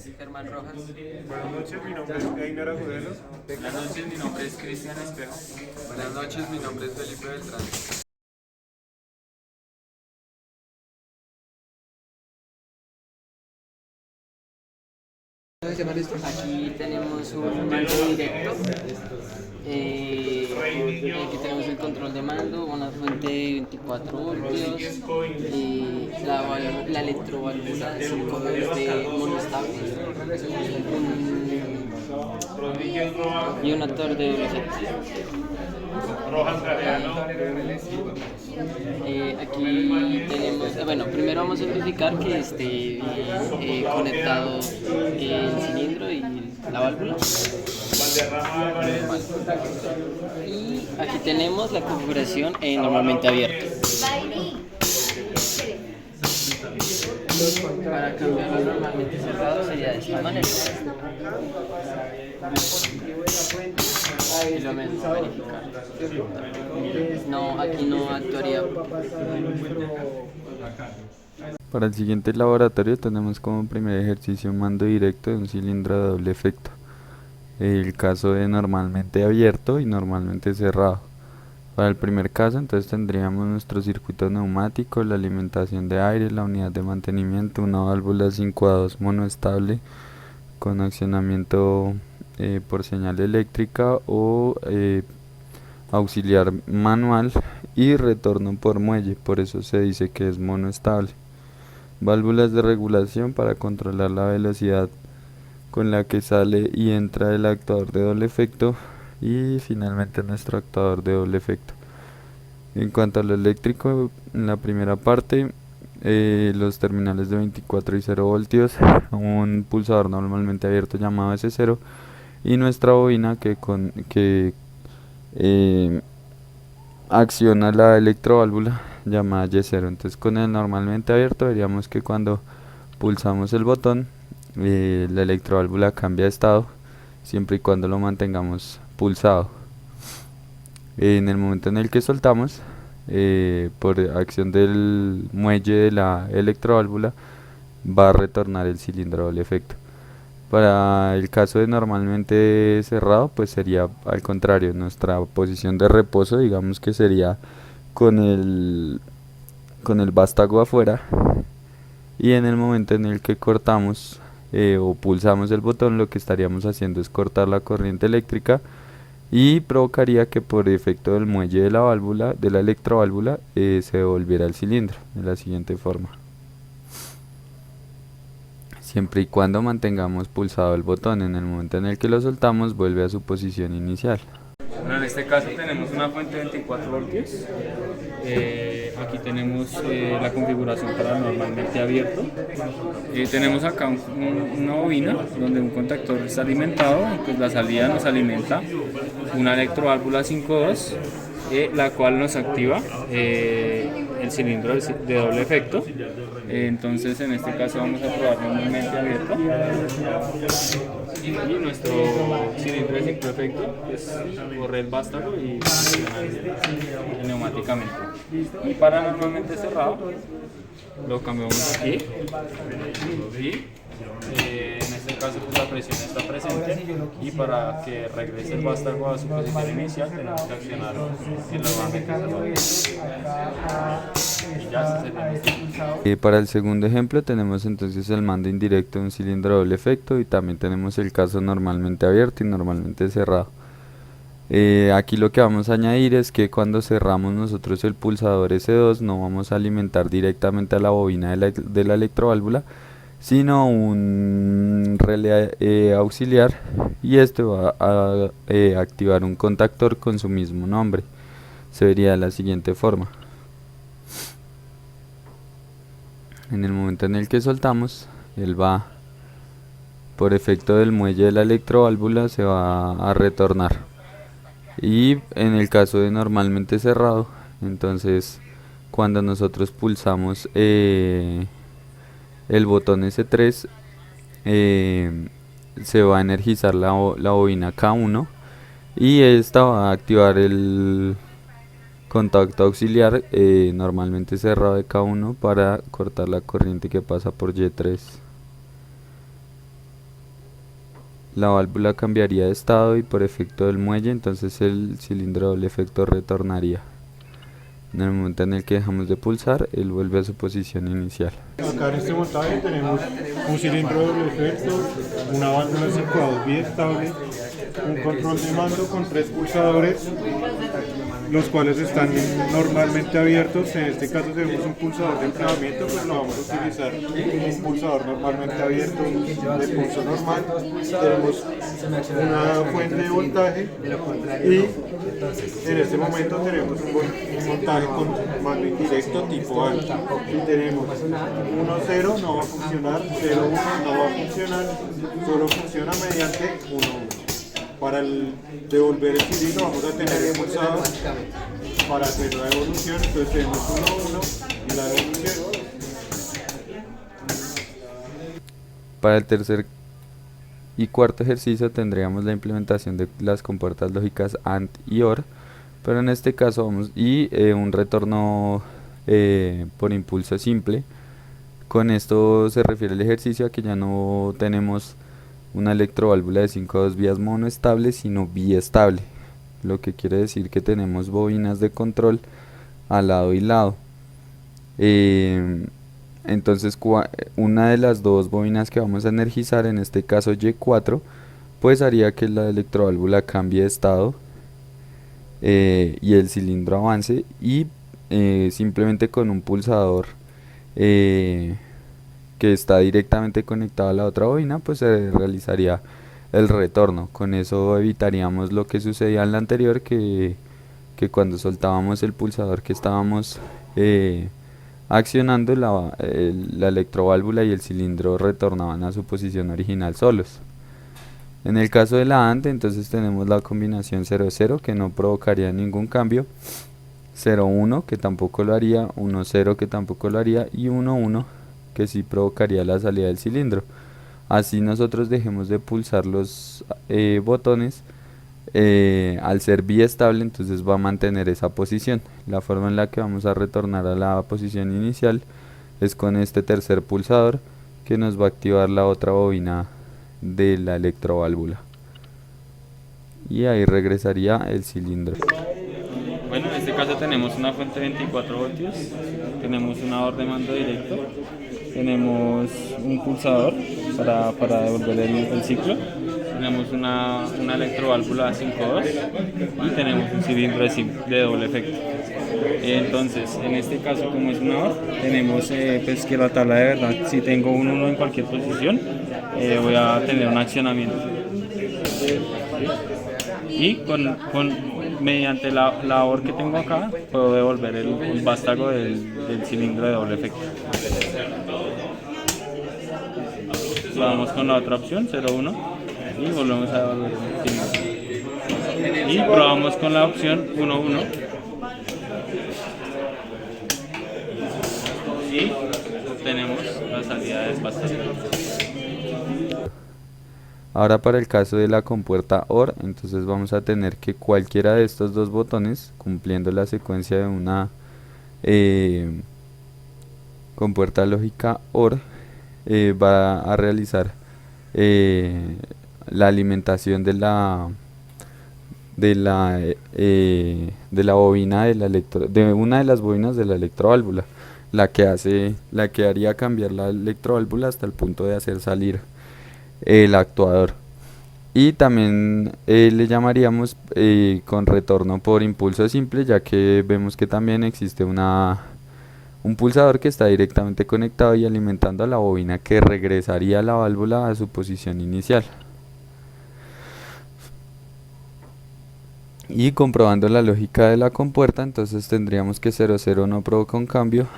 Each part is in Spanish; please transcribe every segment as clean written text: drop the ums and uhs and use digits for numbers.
Germán Rojas. Buenas noches, mi nombre es Einer Agudelo. Buenas noches, mi nombre es Cristian Espejo. Buenas noches, mi nombre es Felipe Beltrán. Aquí tenemos un mando directo. Aquí tenemos el control de mando, una fuente de 24 voltios, la electroválvula 5 de monostable y un actor de velocidad. Rojas Galeano. Aquí tenemos, bueno, primero vamos a verificar que esté conectado el cilindro y la válvula. Valderrama Álvarez. Y aquí tenemos la configuración normalmente abierta. Para cambiarlo normalmente cerrado sería de esta manera. Y lo mismo, verificar. No, aquí no actuaría. Para el siguiente laboratorio tenemos como primer ejercicio un mando directo de un cilindro de doble efecto. El caso de normalmente abierto y normalmente cerrado. Para el primer caso entonces tendríamos nuestro circuito neumático, la alimentación de aire, la unidad de mantenimiento, una válvula 5A2 monoestable con accionamiento por señal eléctrica o auxiliar manual y retorno por muelle, por eso se dice que es monoestable. Válvulas de regulación para controlar la velocidad con la que sale y entra el actuador de doble efecto y finalmente nuestro actuador de doble efecto. En cuanto a lo eléctrico, en la primera parte los terminales de 24 y 0 voltios, un pulsador normalmente abierto llamado S0 y nuestra bobina que acciona la electroválvula llamada Y0. Entonces con el normalmente abierto veríamos que cuando pulsamos el botón la electroválvula cambia de estado siempre y cuando lo mantengamos pulsado. En el momento en el que soltamos por acción del muelle de la electroválvula va a retornar el cilindro doble efecto. Para el caso de normalmente cerrado, pues sería al contrario, nuestra posición de reposo, digamos que sería con el vástago afuera, y en el momento en el que cortamos o pulsamos el botón, lo que estaríamos haciendo es cortar la corriente eléctrica y provocaría que por efecto del muelle de la válvula, de la electroválvula, se devolviera el cilindro de la siguiente forma. Siempre y cuando mantengamos pulsado el botón, en el momento en el que lo soltamos vuelve a su posición inicial. Bueno, en este caso tenemos una fuente de 24 voltios. Aquí tenemos la configuración para normalmente abierto. Tenemos acá una bobina donde un contactor está alimentado y pues la salida nos alimenta una electroválvula 5.2 la cual nos activa el cilindro de doble efecto. Entonces en este caso vamos a probar normalmente abierto y nuestro cilindro de simple efecto pues corre el vástago y funciona neumáticamente. Y para normalmente cerrado lo cambiamos aquí y en este caso pues la presión está presente y para que regrese el vástago a su posición inicial tenemos que accionar el normalmente y ya se sería. Para el segundo ejemplo tenemos entonces el mando indirecto de un cilindro doble efecto y también tenemos el caso normalmente abierto y normalmente cerrado. Aquí lo que vamos a añadir es que cuando cerramos nosotros el pulsador S2 no vamos a alimentar directamente a la bobina de la electroválvula, sino un relé auxiliar, y esto va a activar un contactor con su mismo nombre. Se vería de la siguiente forma. En el momento en el que soltamos, él va, por efecto del muelle de la electroválvula, se va a retornar. Y en el caso de normalmente cerrado, entonces cuando nosotros pulsamos el botón S3, se va a energizar la bobina K1 y esta va a activar el contacto auxiliar normalmente cerrado de K1 para cortar la corriente que pasa por Y3. la válvula cambiaría de estado y por efecto del muelle entonces el cilindro doble efecto retornaría. En el momento en el que dejamos de pulsar, él vuelve a su posición inicial. Acá en este montaje tenemos un cilindro de doble efecto, una válvula 5A2 biestable, un control de mando con 3 pulsadores, los cuales están normalmente abiertos. En este caso tenemos un pulsador de enfriamiento, pues lo vamos a utilizar un pulsador normalmente abierto de pulso normal. Tenemos una fuente de voltaje y en este momento tenemos un montaje con mando indirecto tipo A. Y tenemos 1-0 no va a funcionar, 0-1 no va a funcionar, solo funciona mediante 1-1. Para devolver el cilindro vamos a tener el pulsador para hacer la devolución, entonces tenemos 1-1 y la devolución. Para el tercer y cuarto ejercicio tendríamos la implementación de las compuertas lógicas AND y OR, pero en este caso vamos un retorno por impulso simple. Con esto se refiere el ejercicio a que ya no tenemos una electroválvula de 5 vías monoestable sino biestable, lo que quiere decir que tenemos bobinas de control a lado y lado. Entonces una de las dos bobinas que vamos a energizar, en este caso Y4, pues haría que la electroválvula cambie de estado y el cilindro avance, y simplemente con un pulsador que está directamente conectado a la otra bobina, pues se realizaría el retorno. Con eso evitaríamos lo que sucedía en la anterior, que cuando soltábamos el pulsador que estábamos accionando, la electroválvula y el cilindro retornaban a su posición original solos. En el caso de la AND, entonces tenemos la combinación 0-0 que no provocaría ningún cambio, 0-1 que tampoco lo haría, 1-0 que tampoco lo haría y 1-1 que sí provocaría la salida del cilindro. Así nosotros dejemos de pulsar los botones, al ser biestable entonces va a mantener esa posición. La forma en la que vamos a retornar a la posición inicial es con este tercer pulsador, que nos va a activar la otra bobina de la electroválvula y ahí regresaría el cilindro. Bueno, en este caso tenemos una fuente de 24 voltios, tenemos una orden de mando directo, tenemos un pulsador para devolver el ciclo, tenemos una electroválvula 5.2 y tenemos un cilindro de doble efecto. Entonces, en este caso, como es una OR, tenemos pues que la tabla de verdad, si tengo un 1 en cualquier posición, voy a tener un accionamiento. Y mediante la OR que tengo acá, puedo devolver el vástago del cilindro de doble efecto. Vamos con la otra opción, 0-1, y volvemos a devolver el cilindro. Y probamos con la opción 1-1. Y obtenemos la salida del vástago. Ahora para el caso de la compuerta OR, entonces vamos a tener que cualquiera de estos dos botones, cumpliendo la secuencia de una compuerta lógica OR, va a realizar la alimentación de la bobina de una de las bobinas de la electroválvula, la que haría cambiar la electroválvula hasta el punto de hacer salir el actuador. Y también le llamaríamos con retorno por impulso simple, ya que vemos que también existe un pulsador que está directamente conectado y alimentando a la bobina, que regresaría la válvula a su posición inicial. Y comprobando la lógica de la compuerta, entonces tendríamos que 0-0 no provoca un cambio,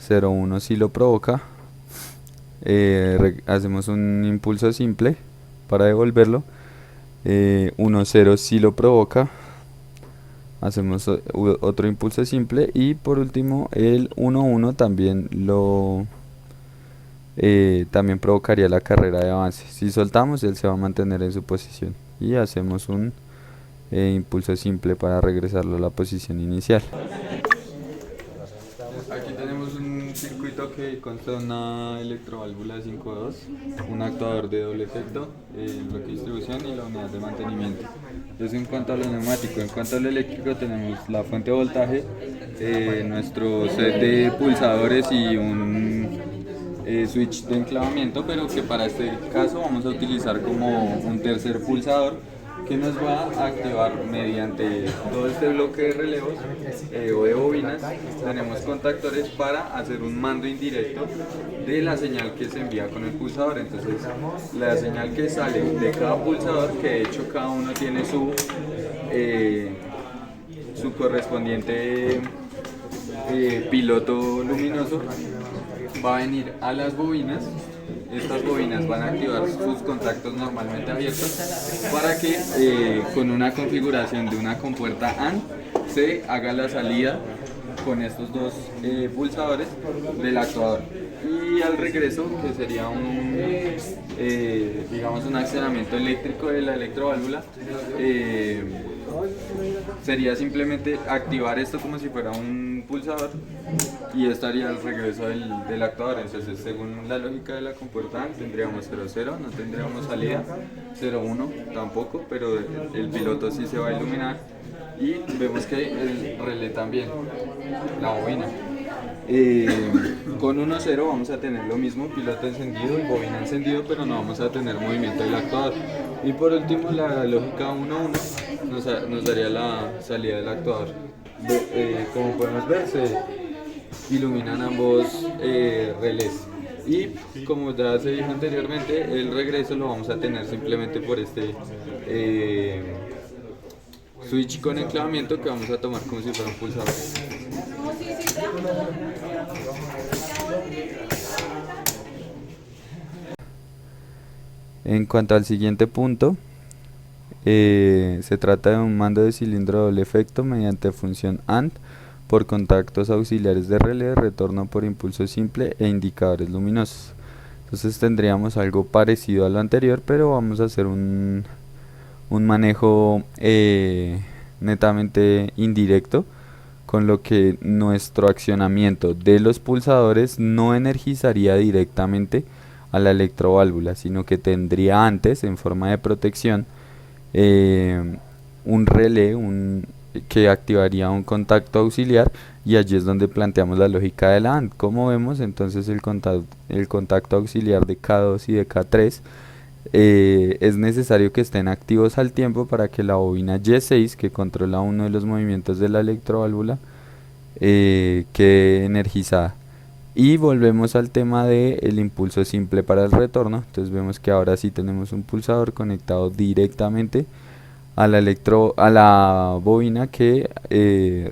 0-1 sí lo provoca. Hacemos un impulso simple para devolverlo, 1-0 sí lo provoca, hacemos otro impulso simple, y por último el 1-1 también también provocaría la carrera de avance. Si soltamos, él se va a mantener en su posición, y hacemos un impulso simple para regresarlo a la posición inicial. Aquí tenemos un circuito que consta de una electroválvula 5.2, un actuador de doble efecto, el bloque de distribución y la unidad de mantenimiento. Entonces, en cuanto a lo neumático, en cuanto a lo eléctrico, tenemos la fuente de voltaje, nuestro set de pulsadores y un switch de enclavamiento, pero que para este caso vamos a utilizar como un tercer pulsador que nos va a activar mediante todo este bloque de relevos o de bobinas. Tenemos contactores para hacer un mando indirecto de la señal que se envía con el pulsador. Entonces, la señal que sale de cada pulsador, que de hecho cada uno tiene su correspondiente piloto luminoso, va a venir a las bobinas. Estas bobinas van a activar sus contactos normalmente abiertos para que con una configuración de una compuerta AND se haga la salida con estos dos pulsadores del actuador. Y al regreso, que sería digamos un accionamiento eléctrico de la electroválvula, sería simplemente activar esto como si fuera un pulsador y estaría el regreso del actuador. Entonces, según la lógica de la compuerta, tendríamos 0,0, no tendríamos salida, 0,1 tampoco, pero el piloto sí se va a iluminar, y vemos que el relé también, la bobina. Con 1,0 vamos a tener lo mismo, piloto encendido y bobina encendido, pero no vamos a tener movimiento del actuador. Y por último, la lógica 1,1 nos daría la salida del actuador. Como podemos ver, se iluminan ambos relés. Y como ya se dijo anteriormente, el regreso lo vamos a tener simplemente por este switch con enclavamiento que vamos a tomar como si fuera un pulsador. En cuanto al siguiente punto, se trata de un mando de cilindro de doble efecto mediante función AND por contactos auxiliares de relé, retorno por impulso simple e indicadores luminosos. Entonces tendríamos algo parecido a lo anterior, pero vamos a hacer un manejo netamente indirecto, con lo que nuestro accionamiento de los pulsadores no energizaría directamente a la electroválvula, sino que tendría antes, en forma de protección, un relé que activaría un contacto auxiliar, y allí es donde planteamos la lógica de la AND. Como vemos, entonces el contacto auxiliar de K2 y de K3 es necesario que estén activos al tiempo para que la bobina Y6, que controla uno de los movimientos de la electroválvula, quede energizada. Y volvemos al tema del impulso simple para el retorno. Entonces vemos que ahora sí tenemos un pulsador conectado directamente a la bobina, que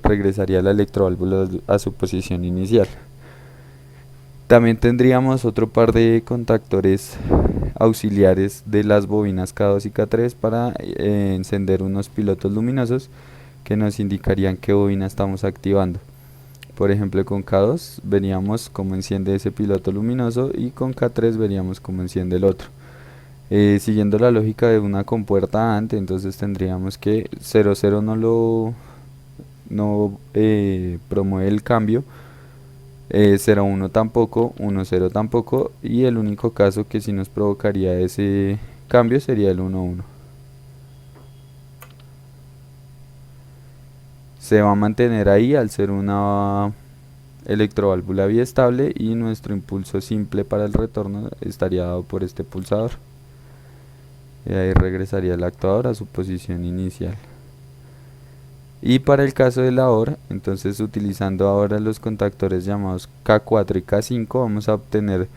regresaría la electroválvula a su posición inicial. También tendríamos otro par de contactores auxiliares de las bobinas K2 y K3 para encender unos pilotos luminosos que nos indicarían qué bobina estamos activando. Por ejemplo, con K2 veríamos cómo enciende ese piloto luminoso, y con K3 veríamos cómo enciende el otro. Siguiendo la lógica de una compuerta AND, entonces tendríamos que 0,0 no promueve el cambio, 0,1 tampoco, 1,0 tampoco, y el único caso que sí nos provocaría ese cambio sería el 1,1. Se va a mantener ahí al ser una electroválvula biestable, y nuestro impulso simple para el retorno estaría dado por este pulsador, y ahí regresaría el actuador a su posición inicial. Y para el caso de la OR, entonces utilizando ahora los contactores llamados K4 y K5, vamos a obtener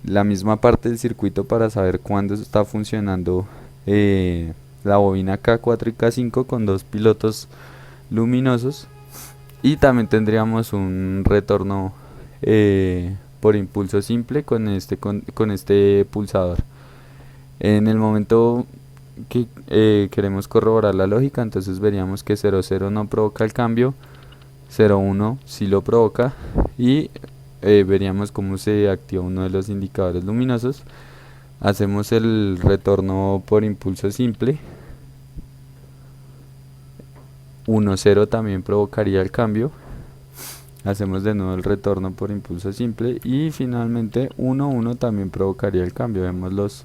la misma parte del circuito para saber cuándo está funcionando la bobina K4 y K5 con dos pilotos luminosos, y también tendríamos un retorno por impulso simple con este pulsador. En el momento que queremos corroborar la lógica, entonces veríamos que 0,0 no provoca el cambio, 0,1 sí lo provoca, y veríamos cómo se activa uno de los indicadores luminosos. Hacemos el retorno por impulso simple, 1,0 también provocaría el cambio, Hacemos de nuevo el retorno por impulso simple y finalmente 1-1 también provocaría el cambio. Vemos los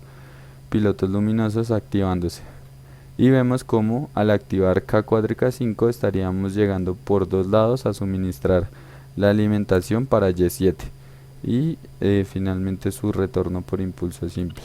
pilotos luminosos activándose. Y vemos como al activar K cuadro y K5 estaríamos llegando por dos lados a suministrar la alimentación para Y7 y finalmente su retorno por impulso simple.